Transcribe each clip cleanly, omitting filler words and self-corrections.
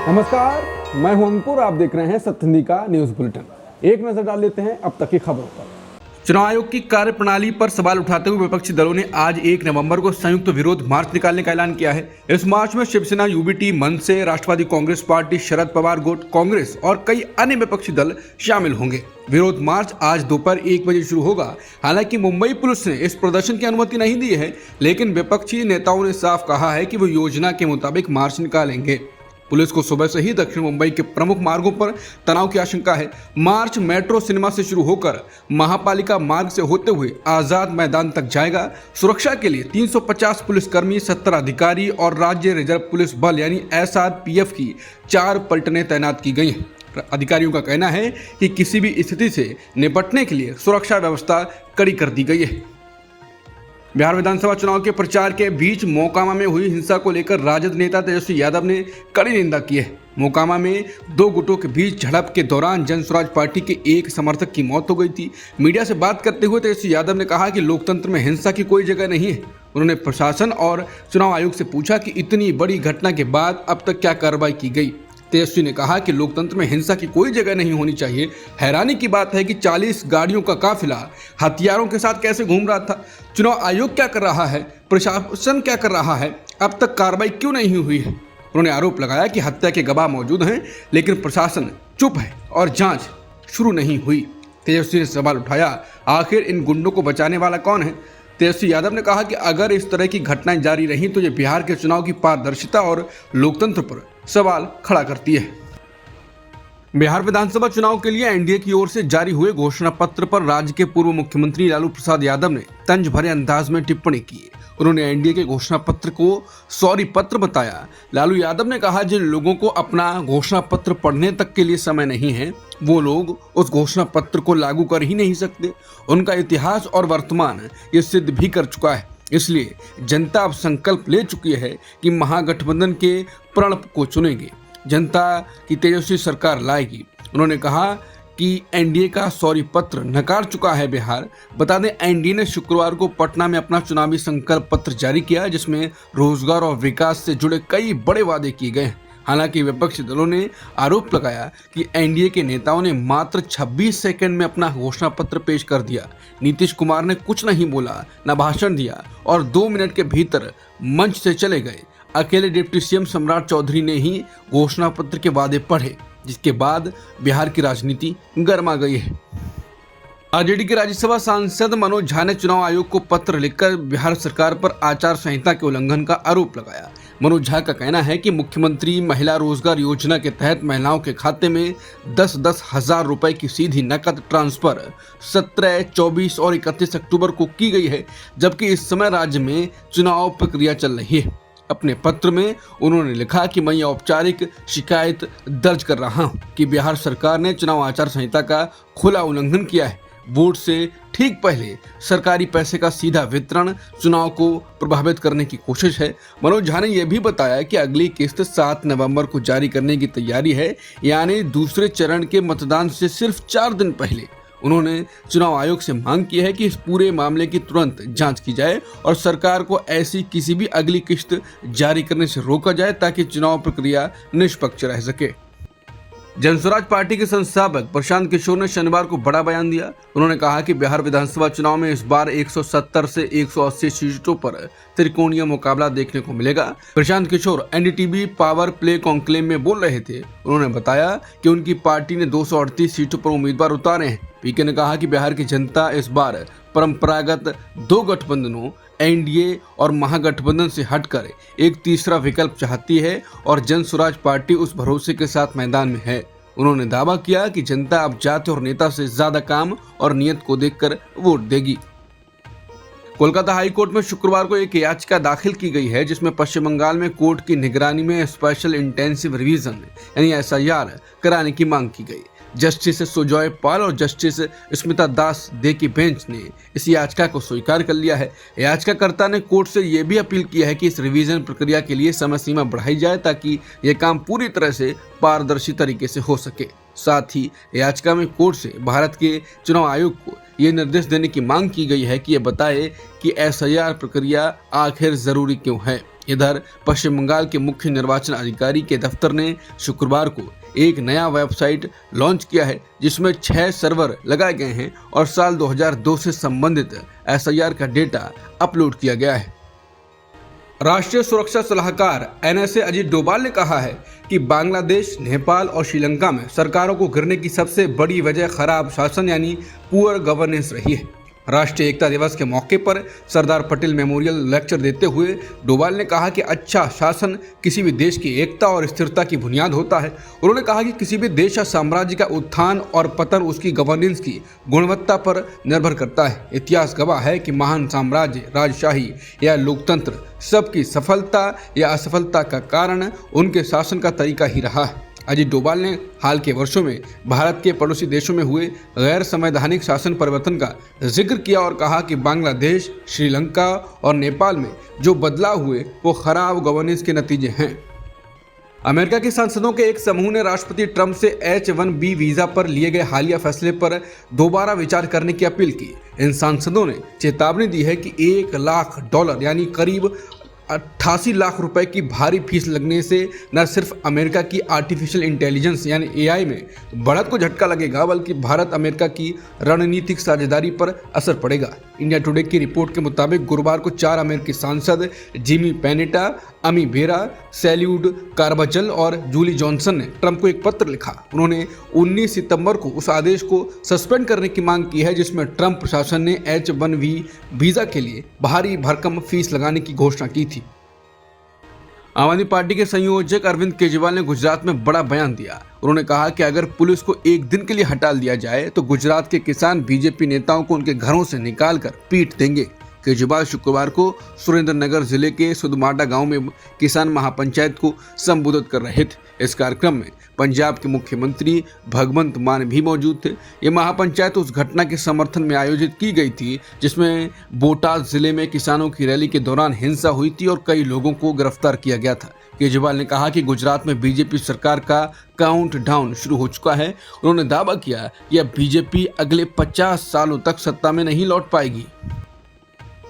नमस्कार, मैं हूं अंकुर। आप देख रहे हैं सत्य हिंदी का न्यूज बुलेटिन। एक नजर डाल लेते हैं अब तक की खबरों पर। चुनाव आयोग की कार्यप्रणाली पर सवाल उठाते हुए विपक्षी दलों ने आज 1 नवंबर को संयुक्त विरोध मार्च निकालने का ऐलान किया है। इस मार्च में शिवसेना, यूबीटी, मनसे, राष्ट्रवादी कांग्रेस पार्टी, शरद पवार गुट, कांग्रेस और कई अन्य विपक्षी दल शामिल होंगे। विरोध मार्च आज दोपहर 1 बजे शुरू होगा। हालांकि मुंबई पुलिस ने इस प्रदर्शन की अनुमति नहीं दी है, लेकिन विपक्षी नेताओं ने साफ कहा है कि वो योजना के मुताबिक मार्च निकालेंगे। पुलिस को सुबह से ही दक्षिण मुंबई के प्रमुख मार्गों पर तनाव की आशंका है। मार्च मेट्रो सिनेमा से शुरू होकर महापालिका मार्ग से होते हुए आजाद मैदान तक जाएगा। सुरक्षा के लिए 350 पुलिसकर्मी, 70 अधिकारी और राज्य रिजर्व पुलिस बल यानी एसआरपीएफ की 4 पलटनें तैनात की गई हैं। अधिकारियों का कहना है कि किसी भी स्थिति से निपटने के लिए सुरक्षा व्यवस्था कड़ी कर दी गई है। बिहार विधानसभा चुनाव के प्रचार के बीच मोकामा में हुई हिंसा को लेकर राजद नेता तेजस्वी यादव ने कड़ी निंदा की है। मोकामा में 2 गुटों के बीच झड़प के दौरान जन स्वराज पार्टी के एक समर्थक की मौत हो गई थी। मीडिया से बात करते हुए तेजस्वी यादव ने कहा कि लोकतंत्र में हिंसा की कोई जगह नहीं है। उन्होंने प्रशासन और चुनाव आयोग से पूछा कि इतनी बड़ी घटना के बाद अब तक क्या कार्रवाई की गई। तेजस्वी ने कहा कि लोकतंत्र में हिंसा की कोई जगह नहीं होनी चाहिए। हैरानी की बात है कि 40 गाड़ियों का काफिला हथियारों के साथ कैसे घूम रहा था। चुनाव आयोग क्या कर रहा है, प्रशासन क्या कर रहा है, अब तक कार्रवाई क्यों नहीं हुई है। उन्होंने आरोप लगाया कि हत्या के गवाह मौजूद हैं, लेकिन प्रशासन चुप है और जांच शुरू नहीं हुई। तेजस्वी ने सवाल उठाया, आखिर इन गुंडों को बचाने वाला कौन है। तेजस्वी यादव ने कहा कि अगर इस तरह की घटनाएं जारी रहीं तो ये बिहार के चुनाव की पारदर्शिता और लोकतंत्र पर सवाल खड़ा करती है। बिहार विधानसभा चुनाव के लिए एनडीए की ओर से जारी हुए घोषणा पत्र पर राज्य के पूर्व मुख्यमंत्री लालू प्रसाद यादव ने तंज भरे अंदाज में टिप्पणी की। उन्होंने एनडीए के घोषणा पत्र को सॉरी पत्र बताया। लालू यादव ने कहा, जिन लोगों को अपना घोषणा पत्र पढ़ने तक के लिए समय नहीं है, वो लोग उस घोषणा पत्र को लागू कर ही नहीं सकते। उनका इतिहास और वर्तमान ये सिद्ध भी कर चुका है। इसलिए जनता अब संकल्प ले चुकी है कि महागठबंधन के प्रण को चुनेंगे, जनता की तेजस्वी सरकार लाएगी। उन्होंने कहा कि एनडीए का सॉरी पत्र नकार चुका है बिहार। बता दें, एनडीए ने शुक्रवार को पटना में अपना चुनावी संकल्प पत्र जारी किया, जिसमें रोजगार और विकास से जुड़े कई बड़े वादे किए गए हैं। हालांकि विपक्षी दलों ने आरोप लगाया कि एनडीए के नेताओं ने मात्र 26 सेकंड में अपना घोषणा पत्र पेश कर दिया। नीतीश कुमार ने कुछ नहीं बोला, न भाषण दिया और 2 मिनट के भीतर मंच से चले गए। अकेले डिप्टी सीएम सम्राट चौधरी ने ही घोषणा पत्र के वादे पढ़े, जिसके बाद बिहार की राजनीति गर्मा गई है। आरजेडी के राज्यसभा सांसद मनोज झा ने चुनाव आयोग को पत्र लिखकर बिहार सरकार पर आचार संहिता के उल्लंघन का आरोप लगाया। मनोज झा का कहना है कि मुख्यमंत्री महिला रोजगार योजना के तहत महिलाओं के खाते में 10-10 हजार रुपए की सीधी नकद ट्रांसफर 17, 24 और 31 अक्टूबर को की गई है, जबकि इस समय राज्य में चुनाव प्रक्रिया चल रही है। अपने पत्र में उन्होंने लिखा कि मैं ये औपचारिक शिकायत दर्ज कर रहा हूं कि बिहार सरकार ने चुनाव आचार संहिता का खुला उल्लंघन किया है। वोट से ठीक पहले सरकारी पैसे का सीधा वितरण चुनाव को प्रभावित करने की कोशिश है। मनोज झा ने यह भी बताया कि अगली किस्त 7 नवंबर को जारी करने की तैयारी है, यानी दूसरे चरण के मतदान से सिर्फ 4 दिन पहले। उन्होंने चुनाव आयोग से मांग की है कि इस पूरे मामले की तुरंत जांच की जाए और सरकार को ऐसी किसी भी अगली किस्त जारी करने से रोका जाए, ताकि चुनाव प्रक्रिया निष्पक्ष रह सके। जनस्वराज पार्टी के संस्थापक प्रशांत किशोर ने शनिवार को बड़ा बयान दिया। उन्होंने कहा कि बिहार विधानसभा चुनाव में इस बार 170 से 180 सीटों पर त्रिकोणीय मुकाबला देखने को मिलेगा। Prashant Kishor NDTV power play conclave में बोल रहे थे। उन्होंने बताया कि उनकी पार्टी ने 238 सीटों पर उम्मीदवार उतारे हैं। पीके ने कहा कि बिहार की जनता इस बार परंपरागत 2 गठबंधनों एनडीए और महागठबंधन से हटकर एक तीसरा विकल्प चाहती है और जनस्वराज पार्टी उस भरोसे के साथ मैदान में है। उन्होंने दावा किया कि जनता अब जाति और नेता से ज्यादा काम और नियत को देखकर वोट देगी। कोलकाता हाई कोर्ट में शुक्रवार को एक याचिका दाखिल की गई है, जिसमें पश्चिम बंगाल में कोर्ट की निगरानी में स्पेशल इंटेंसिव रिवीजन यानी एसआईआर कराने की मांग की गई। जस्टिस सुजॉय पाल और जस्टिस स्मिता दास दे की बेंच ने इस याचिका को स्वीकार कर लिया है। याचिकाकर्ता ने कोर्ट से यह भी अपील किया है कि इस रिवीजन प्रक्रिया के लिए समय सीमा बढ़ाई जाए, ताकि यह काम पूरी तरह से पारदर्शी तरीके से हो सके। साथ ही याचिका में कोर्ट से भारत के चुनाव आयोग को ये निर्देश देने की मांग की गई है कि यह बताए कि एसआईआर प्रक्रिया आखिर जरूरी क्यों है। इधर पश्चिम बंगाल के मुख्य निर्वाचन अधिकारी के दफ्तर ने शुक्रवार को एक नया वेबसाइट लॉन्च किया है जिसमें 6 सर्वर लगाए गए हैं और साल 2002 से संबंधित SIR का डेटा अपलोड किया गया है। राष्ट्रीय सुरक्षा सलाहकार NSA अजीत डोभाल ने कहा है कि बांग्लादेश, नेपाल और श्रीलंका में सरकारों को गिरने की सबसे बड़ी वजह खराब शासन यानी पुअर गवर्नेंस रही है। राष्ट्रीय एकता दिवस के मौके पर सरदार पटेल मेमोरियल लेक्चर देते हुए डोभाल ने कहा कि अच्छा शासन किसी भी देश की एकता और स्थिरता की बुनियाद होता है। उन्होंने कहा कि किसी भी देश या साम्राज्य का उत्थान और पतन उसकी गवर्नेंस की गुणवत्ता पर निर्भर करता है। इतिहास गवाह है कि महान साम्राज्य, राजशाही या लोकतंत्र सबकी सफलता या असफलता का कारण उनके शासन का तरीका ही रहा है। अजीत डोभाल ने हाल के वर्षों में भारत के पड़ोसी देशों में हुए गैर संवैधानिक शासन परिवर्तन का जिक्र किया और कहा कि बांग्लादेश, श्रीलंका और नेपाल में जो बदलाव हुए वो खराब गवर्नेंस के नतीजे हैं। अमेरिका के सांसदों के एक समूह ने राष्ट्रपति ट्रंप से H-1B वीजा पर लिए गए हालिया फैसले पर दोबारा विचार करने की अपील की। इन सांसदों ने चेतावनी दी है कि $1 लाख यानी करीब 88 लाख रुपए की भारी फीस लगने से न सिर्फ अमेरिका की आर्टिफिशियल इंटेलिजेंस यानी AI में बढ़त को झटका लगेगा बल्कि भारत अमेरिका की रणनीतिक साझेदारी पर असर पड़ेगा। इंडिया टुडे की रिपोर्ट के मुताबिक गुरुवार को 4 अमेरिकी सांसद जिमी पेनेटा, अमी बेरा, सैल्यूड कार्बाजल और जूली जॉनसन ने ट्रंप को एक पत्र लिखा। उन्होंने 19 सितंबर को उस आदेश को सस्पेंड करने की मांग की है जिसमें ट्रंप प्रशासन ने H-1B वीजा के लिए भारी भरकम फीस लगाने की घोषणा की थी। आम आदमी पार्टी के संयोजक अरविंद केजरीवाल ने गुजरात में बड़ा बयान दिया। उन्होंने कहा कि अगर पुलिस को एक दिन के लिए हटा दिया जाए तो गुजरात के किसान बीजेपी नेताओं को उनके घरों से निकाल कर पीट देंगे। केजरीवाल शुक्रवार को सुरेंद्रनगर जिले के सुदमाडा गांव में किसान महापंचायत को संबोधित कर रहे थे। इस कार्यक्रम में पंजाब के मुख्यमंत्री भगवंत मान भी मौजूद थे। ये महापंचायत उस घटना के समर्थन में आयोजित की गई थी जिसमें बोटाद जिले में किसानों की रैली के दौरान हिंसा हुई थी और कई लोगों को गिरफ्तार किया गया था। केजरीवाल ने कहा कि गुजरात में बीजेपी सरकार का काउंट डाउन शुरू हो चुका है। उन्होंने दावा किया कि अब बीजेपी अगले 50 सालों तक सत्ता में नहीं लौट पाएगी।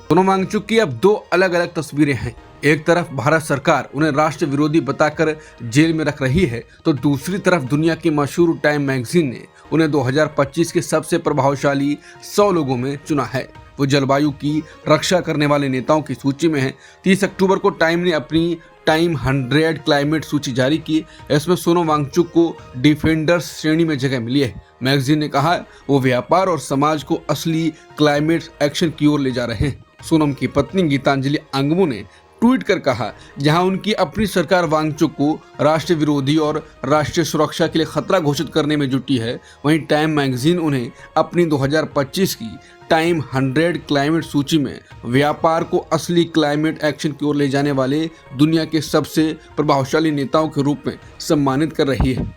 सोनम वांगचुक की अब 2 अलग अलग तस्वीरें हैं। एक तरफ भारत सरकार उन्हें राष्ट्र विरोधी बताकर जेल में रख रही है तो दूसरी तरफ दुनिया की मशहूर टाइम मैगजीन ने उन्हें 2025 के सबसे प्रभावशाली 100 लोगों में चुना है। वो जलवायु की रक्षा करने वाले नेताओं की सूची में है। 30 अक्टूबर को टाइम ने अपनी टाइम 100 क्लाइमेट सूची जारी की। इसमें सोनम वांगचुक को डिफेंडर्स श्रेणी में जगह मिली है। मैगजीन ने कहा वो व्यापार और समाज को असली क्लाइमेट एक्शन की ओर ले जा रहे हैं। सोनम की पत्नी गीतांजलि अंगमू ने ट्वीट कर कहा, जहां उनकी अपनी सरकार वांगचुक को राष्ट्र विरोधी और राष्ट्रीय सुरक्षा के लिए खतरा घोषित करने में जुटी है, वहीं टाइम मैगजीन उन्हें अपनी 2025 की टाइम 100 क्लाइमेट सूची में व्यापार को असली क्लाइमेट एक्शन की ओर ले जाने वाले दुनिया के सबसे प्रभावशाली नेताओं के रूप में सम्मानित कर रही है।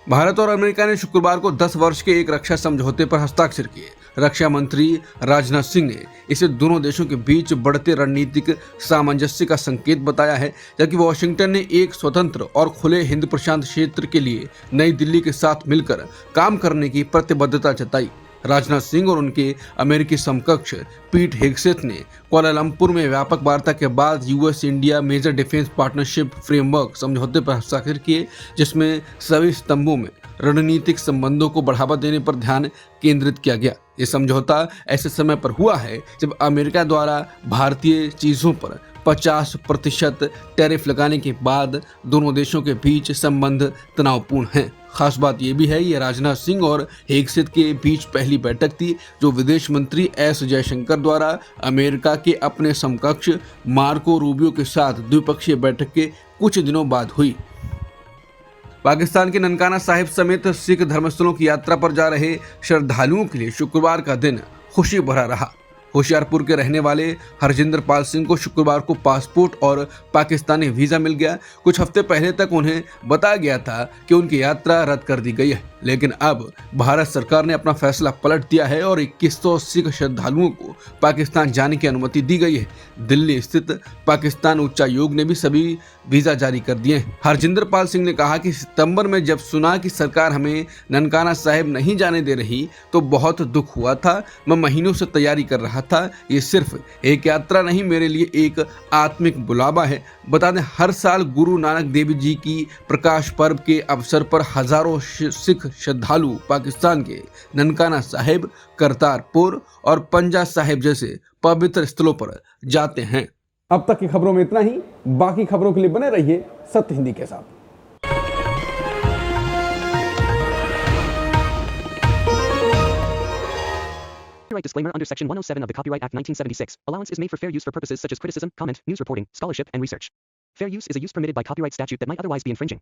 भारत और अमेरिका ने शुक्रवार को 10 वर्ष के एक रक्षा समझौते पर हस्ताक्षर किए। रक्षा मंत्री राजनाथ सिंह ने इसे दोनों देशों के बीच बढ़ते रणनीतिक सामंजस्य का संकेत बताया है, जबकि वॉशिंगटन ने एक स्वतंत्र और खुले हिंद प्रशांत क्षेत्र के लिए नई दिल्ली के साथ मिलकर काम करने की प्रतिबद्धता जताई। राजनाथ सिंह और उनके अमेरिकी समकक्ष पीट हेगसेथ ने कुआलालंपुर में व्यापक वार्ता के बाद US India major defence partnership framework समझौते पर हस्ताक्षर किए, जिसमें सभी स्तंभों में रणनीतिक संबंधों को बढ़ावा देने पर ध्यान केंद्रित किया गया। ये समझौता ऐसे समय पर हुआ है जब अमेरिका द्वारा भारतीय चीजों पर 50% टैरिफ लगाने के बाद दोनों देशों के बीच संबंध तनावपूर्ण हैं। खास बात यह भी है, ये राजनाथ सिंह और हेगसेथ के बीच पहली बैठक थी जो विदेश मंत्री S जयशंकर द्वारा अमेरिका के अपने समकक्ष मार्को रूबियो के साथ द्विपक्षीय बैठक के कुछ दिनों बाद हुई। पाकिस्तान के ननकाना साहिब समेत सिख धर्मस्थलों की यात्रा पर जा रहे श्रद्धालुओं के लिए शुक्रवार का दिन खुशी भरा रहा। होशियारपुर के रहने वाले हरजिंदर पाल सिंह को शुक्रवार को पासपोर्ट और पाकिस्तानी वीजा मिल गया। कुछ हफ्ते पहले तक उन्हें बताया गया था कि उनकी यात्रा रद्द कर दी गई है। लेकिन अब भारत सरकार ने अपना फैसला पलट दिया है और 2100 सिख श्रद्धालुओं को पाकिस्तान जाने की अनुमति दी गई है। दिल्ली स्थित पाकिस्तान उच्चायोग ने भी सभी वीजा जारी कर दिए हैं। हरजिंदर पाल सिंह ने कहा कि सितंबर में जब सुना कि सरकार हमें ननकाना साहिब नहीं जाने दे रही तो बहुत दुख हुआ था। मैं महीनों से तैयारी कर रहा था। ये सिर्फ एक यात्रा नहीं, मेरे लिए एक आत्मिक बुलावा है। बता दें, हर साल गुरु नानक देव जी की प्रकाश पर्व के अवसर पर हजारों सिख श्रद्धालु पाकिस्तान के ननकाना साहिब, करतारपुर और पंजा साहिब जैसे पवित्र स्थलों पर जाते हैं। अब तक की खबरों में इतना ही। बाकी खबरों के लिए बने रहिए सत्य हिंदी के साथ। Copyright disclaimer under Section 107 of the Copyright Act 1976. Allowance is made for fair use for purposes such as criticism, comment, news reporting, scholarship, and research. Fair use is a use permitted by copyright statute that might otherwise be infringing.